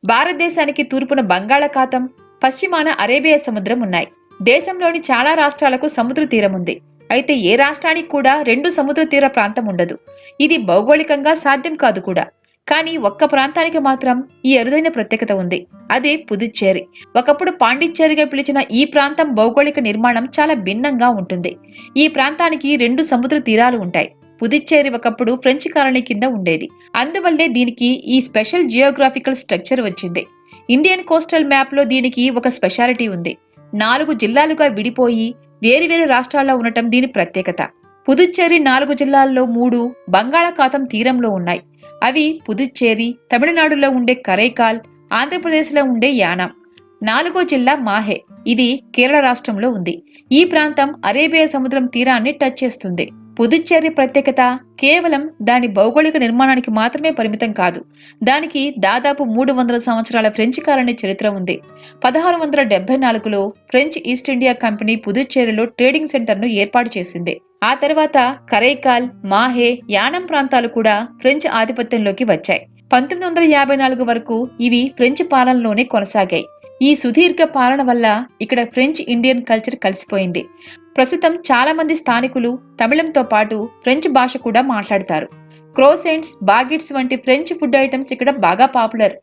భారతదేశానికి తూర్పున బంగాళాఖాతం, పశ్చిమాన అరేబియా సముద్రం ఉన్నాయి. దేశంలోని చాలా రాష్ట్రాలకు సముద్ర తీరం ఉంది. అయితే ఏ రాష్ట్రానికి కూడా రెండు సముద్ర తీర ప్రాంతం ఉండదు. ఇది భౌగోళికంగా సాధ్యం కాదు కూడా. కానీ ఒక్క ప్రాంతానికి మాత్రం ఈ అరుదైన ప్రత్యేకత ఉంది. అదే పుదుచ్చేరి. ఒకప్పుడు పాండిచ్చేరిగా పిలిచిన ఈ ప్రాంతం భౌగోళిక నిర్మాణం చాలా భిన్నంగా ఉంటుంది. ఈ ప్రాంతానికి రెండు సముద్ర తీరాలు ఉంటాయి. పుదుచ్చేరి ఒకప్పుడు ఫ్రెంచ్ కాలనీ కింద ఉండేది. అందువల్లే దీనికి ఈ స్పెషల్ జియోగ్రాఫికల్ స్ట్రక్చర్ వచ్చింది. ఇండియన్ కోస్టల్ మ్యాప్ లో దీనికి ఒక స్పెషాలిటీ ఉంది. 4 జిల్లాలుగా విడిపోయి వేరువేరు రాష్ట్రాల్లో ఉండటం దీని ప్రత్యేకత. పుదుచ్చేరి 4 జిల్లాల్లో 3 బంగాళాఖాతం తీరంలో ఉన్నాయి. అవి పుదుచ్చేరి, తమిళనాడులో ఉండే కరైకాల్, ఆంధ్రప్రదేశ్లో ఉండే యానాం. 4వ జిల్లా మాహే. ఇది కేరళ రాష్ట్రంలో ఉంది. ఈ ప్రాంతం అరేబియా సముద్రం తీరాన్ని టచ్ చేస్తుంది. పుదుచ్చేరి ప్రత్యేకత కేవలం దాని భౌగోళిక నిర్మాణానికి మాత్రమే పరిమితం కాదు. దానికి దాదాపు 300 సంవత్సరాల ఫ్రెంచ్ కాలనీ చరిత్ర ఉంది. 1674లో ఫ్రెంచ్ ఈస్ట్ ఇండియా కంపెనీ పుదుచ్చేరిలో ట్రేడింగ్ సెంటర్ను ఏర్పాటు చేసింది. ఆ తర్వాత కరైకాల్, మాహే, యానం ప్రాంతాలు కూడా ఫ్రెంచ్ ఆధిపత్యంలోకి వచ్చాయి. 1954 వరకు ఇవి ఫ్రెంచ్ పాలనలోనే కొనసాగాయి. ఈ సుదీర్ఘ పాలన వల్ల ఇక్కడ ఫ్రెంచ్ ఇండియన్ కల్చర్ కలిసిపోయింది. ప్రస్తుతం చాలా మంది స్థానికులు తమిళంతో పాటు ఫ్రెంచ్ భాష కూడా మాట్లాడతారు. క్రోసెంట్స్, బాగిట్స్ వంటి ఫ్రెంచ్ ఫుడ్ ఐటమ్స్ ఇక్కడ బాగా పాపులర్.